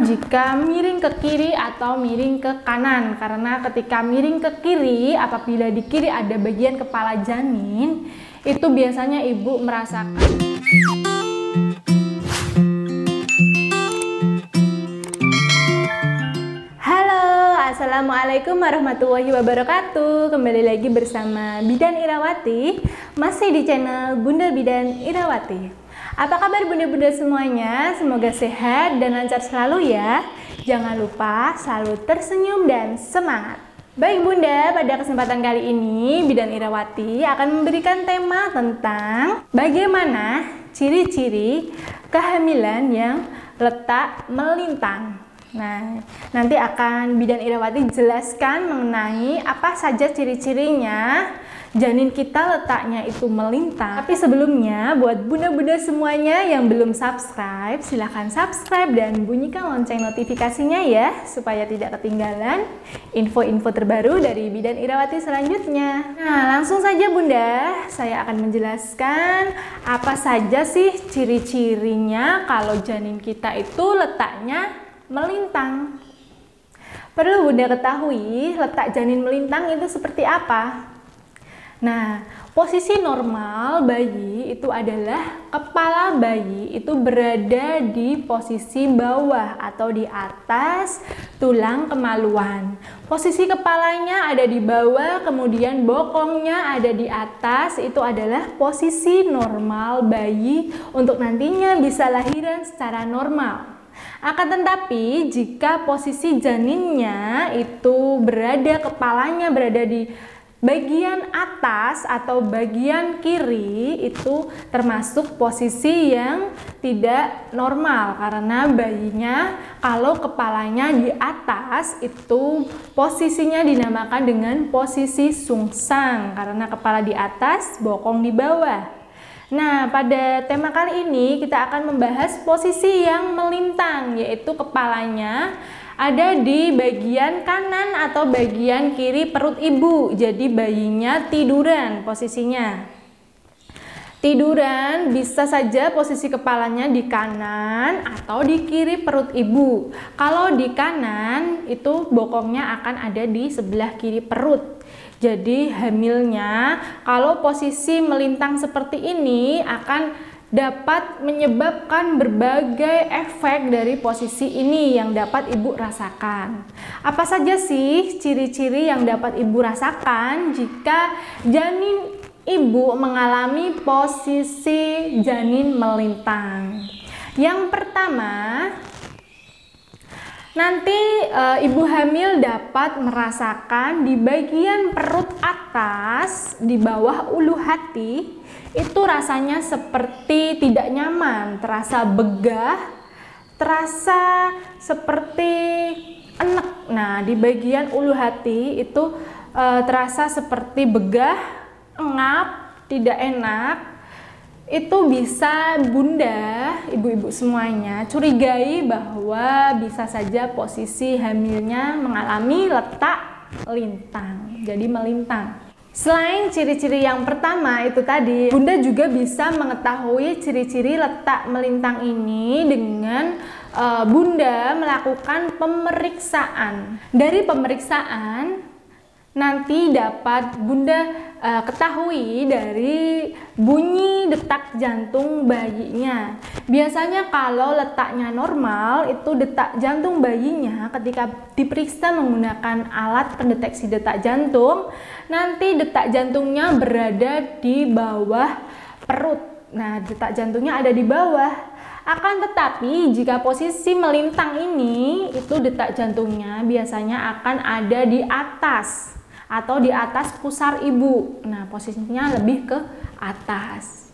jika miring ke kiri atau miring ke kanan. Karena ketika miring ke kiri, apabila di kiri ada bagian kepala janin, itu biasanya ibu merasakan Assalamualaikum warahmatullahi wabarakatuh. Kembali lagi bersama Bidan Irawati, masih di channel Bunda Bidan Irawati. Apa kabar bunda-bunda semuanya? Semoga sehat dan lancar selalu ya. Jangan lupa selalu tersenyum dan semangat. Baik bunda, pada kesempatan kali ini Bidan Irawati akan memberikan tema tentang bagaimana ciri-ciri kehamilan yang letak melintang. Nah, nanti akan Bidan Irawati jelaskan mengenai apa saja ciri-cirinya janin kita letaknya itu melintang. Tapi sebelumnya, buat bunda-bunda semuanya yang belum subscribe, silahkan subscribe dan bunyikan lonceng notifikasinya ya, supaya tidak ketinggalan info-info terbaru dari Bidan Irawati selanjutnya. Nah, langsung saja bunda, saya akan menjelaskan apa saja sih ciri-cirinya kalau janin kita itu letaknya melintang. Perlu bunda ketahui letak janin melintang itu seperti apa. Nah, posisi normal bayi itu adalah kepala bayi itu berada di posisi bawah atau di atas tulang kemaluan. Posisi kepalanya ada di bawah, kemudian bokongnya ada di atas. Itu adalah posisi normal bayi untuk nantinya bisa lahiran secara normal. Akan tetapi jika posisi janinnya itu kepalanya berada di bagian atas atau bagian kiri, itu termasuk posisi yang tidak normal, karena bayinya kalau kepalanya di atas itu posisinya dinamakan dengan posisi sungsang, karena kepala di atas, bokong di bawah. Nah, pada tema kali ini kita akan membahas posisi yang melintang, yaitu kepalanya ada di bagian kanan atau bagian kiri perut ibu. Jadi bayinya tiduran posisinya. Tiduran bisa saja posisi kepalanya di kanan atau di kiri perut ibu. Kalau di kanan itu bokongnya akan ada di sebelah kiri perut. Jadi hamilnya kalau posisi melintang seperti ini akan dapat menyebabkan berbagai efek dari posisi ini yang dapat ibu rasakan. Apa saja sih ciri-ciri yang dapat ibu rasakan jika janin ibu mengalami posisi janin melintang? Yang pertama, nanti ibu hamil dapat merasakan di bagian perut atas di bawah ulu hati itu rasanya seperti tidak nyaman, terasa begah, terasa seperti enek. Nah, di bagian ulu hati itu terasa seperti begah, engap, tidak enak. Itu bisa bunda, ibu-ibu semuanya curigai bahwa bisa saja posisi hamilnya mengalami letak lintang, jadi melintang. Selain ciri-ciri yang pertama itu tadi, bunda juga bisa mengetahui ciri-ciri letak melintang ini dengan bunda melakukan pemeriksaan. Dari pemeriksaan nanti dapat bunda ketahui dari bunyi detak jantung bayinya. Biasanya kalau letaknya normal, itu detak jantung bayinya ketika diperiksa menggunakan alat pendeteksi detak jantung, nanti detak jantungnya berada di bawah perut. Nah, detak jantungnya ada di bawah. Akan tetapi jika posisi melintang ini, itu detak jantungnya biasanya akan ada di atas atau di atas pusar ibu. Nah, posisinya lebih ke atas.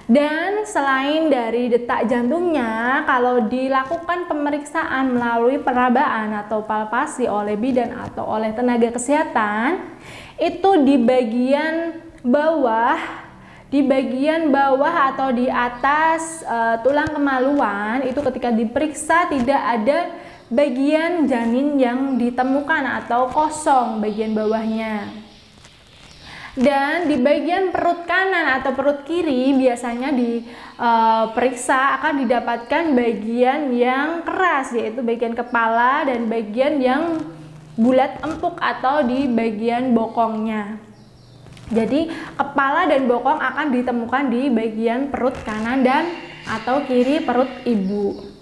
Dan selain dari detak jantungnya, kalau dilakukan pemeriksaan melalui perabaan atau palpasi oleh bidan atau oleh tenaga kesehatan, itu di bagian bawah atau di atas tulang kemaluan, itu ketika diperiksa tidak ada bagian janin yang ditemukan atau kosong bagian bawahnya. Dan di bagian perut kanan atau perut kiri biasanya diperiksa akan didapatkan bagian yang keras, yaitu bagian kepala dan bagian yang bulat empuk atau di bagian bokongnya. Jadi kepala dan bokong akan ditemukan di bagian perut kanan dan atau kiri perut ibu.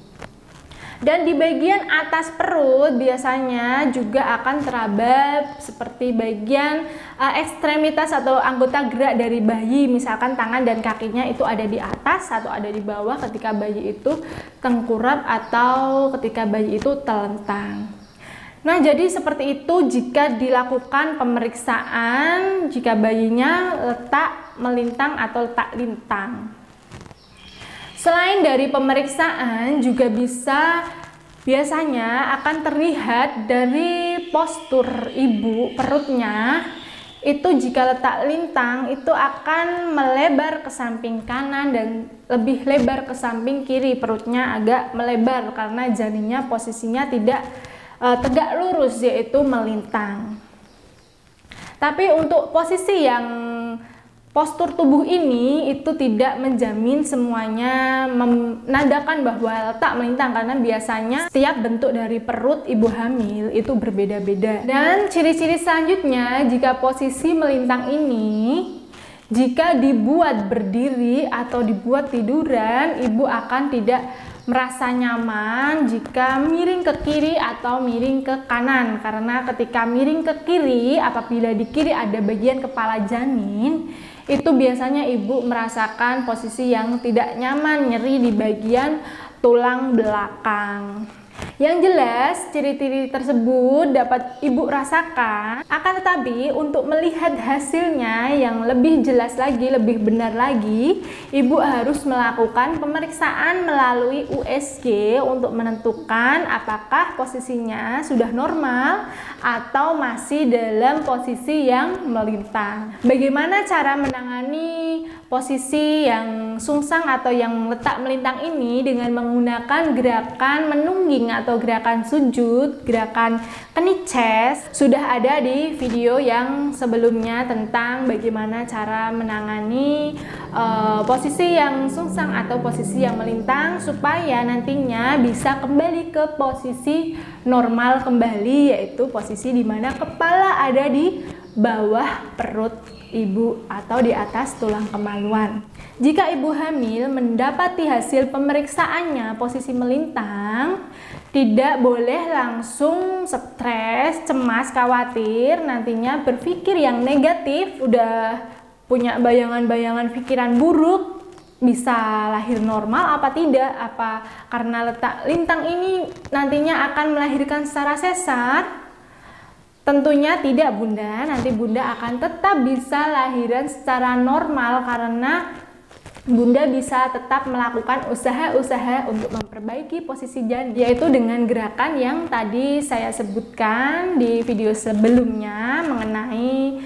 Dan di bagian atas perut biasanya juga akan teraba seperti bagian ekstremitas atau anggota gerak dari bayi, misalkan tangan dan kakinya itu ada di atas atau ada di bawah ketika bayi itu tengkurap atau ketika bayi itu telentang. Nah, jadi seperti itu jika dilakukan pemeriksaan jika bayinya letak melintang atau letak lintang. Selain dari pemeriksaan juga biasanya akan terlihat dari postur ibu perutnya itu jika letak lintang itu akan melebar ke samping kanan dan lebih lebar ke samping kiri, perutnya agak melebar karena janinnya posisinya tidak tegak lurus yaitu melintang. Tapi untuk posisi yang postur tubuh ini itu tidak menjamin semuanya menandakan bahwa letak melintang, karena biasanya setiap bentuk dari perut ibu hamil itu berbeda-beda. Dan ciri-ciri selanjutnya jika posisi melintang ini jika dibuat berdiri atau dibuat tiduran, ibu akan tidak merasa nyaman jika miring ke kiri atau miring ke kanan, karena ketika miring ke kiri, apabila di kiri ada bagian kepala janin, itu biasanya ibu merasakan posisi yang tidak nyaman, nyeri di bagian tulang belakang. Yang jelas, ciri-ciri tersebut dapat ibu rasakan. Akan tetapi, untuk melihat hasilnya yang lebih jelas lagi, lebih benar lagi, ibu harus melakukan pemeriksaan melalui USG untuk menentukan apakah posisinya sudah normal atau masih dalam posisi yang melintang. Bagaimana cara menangani posisi yang sungsang atau yang letak melintang ini? Dengan menggunakan gerakan menungging atau gerakan sujud, gerakan knee chest. Sudah ada di video yang sebelumnya tentang bagaimana cara menangani posisi yang sungsang atau posisi yang melintang supaya nantinya bisa kembali ke posisi normal kembali, yaitu posisi di mana kepala ada di bawah perut ibu atau di atas tulang kemaluan. Jika ibu hamil mendapati hasil pemeriksaannya posisi melintang, tidak boleh langsung stres, cemas, khawatir, nantinya berpikir yang negatif, udah punya bayangan-bayangan pikiran buruk, bisa lahir normal apa tidak, apa karena letak lintang ini nantinya akan melahirkan secara sesar. Tentunya tidak bunda, nanti bunda akan tetap bisa lahiran secara normal karena bunda bisa tetap melakukan usaha-usaha untuk memperbaiki posisi janin, yaitu dengan gerakan yang tadi saya sebutkan di video sebelumnya mengenai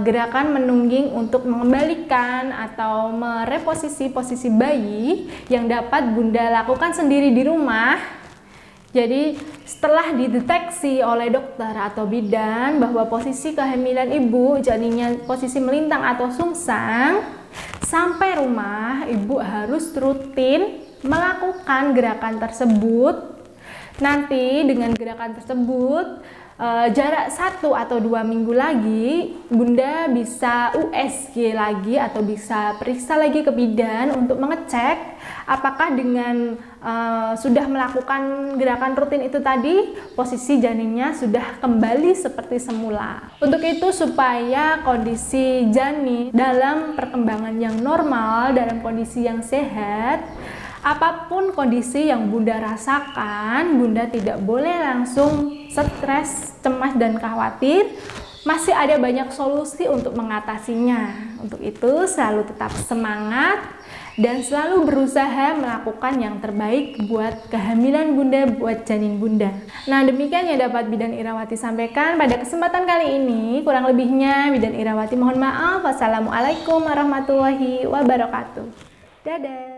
gerakan menungging untuk mengembalikan atau mereposisi posisi bayi yang dapat bunda lakukan sendiri di rumah. Jadi setelah dideteksi oleh dokter atau bidan bahwa posisi kehamilan ibu janinnya posisi melintang atau sungsang, sampai rumah ibu harus rutin melakukan gerakan tersebut. Nanti dengan gerakan tersebut jarak 1 atau 2 minggu lagi bunda bisa USG lagi atau bisa periksa lagi ke bidan untuk mengecek apakah dengan sudah melakukan gerakan rutin itu tadi posisi janinnya sudah kembali seperti semula. Untuk itu supaya kondisi janin dalam perkembangan yang normal, dalam kondisi yang sehat, apapun kondisi yang bunda rasakan, bunda tidak boleh langsung stres, cemas, dan khawatir. Masih ada banyak solusi untuk mengatasinya. Untuk itu selalu tetap semangat dan selalu berusaha melakukan yang terbaik buat kehamilan bunda, buat janin bunda. Nah, demikian yang dapat Bidan Irawati sampaikan pada kesempatan kali ini. Kurang lebihnya Bidan Irawati mohon maaf. Wassalamualaikum warahmatullahi wabarakatuh. Dadah.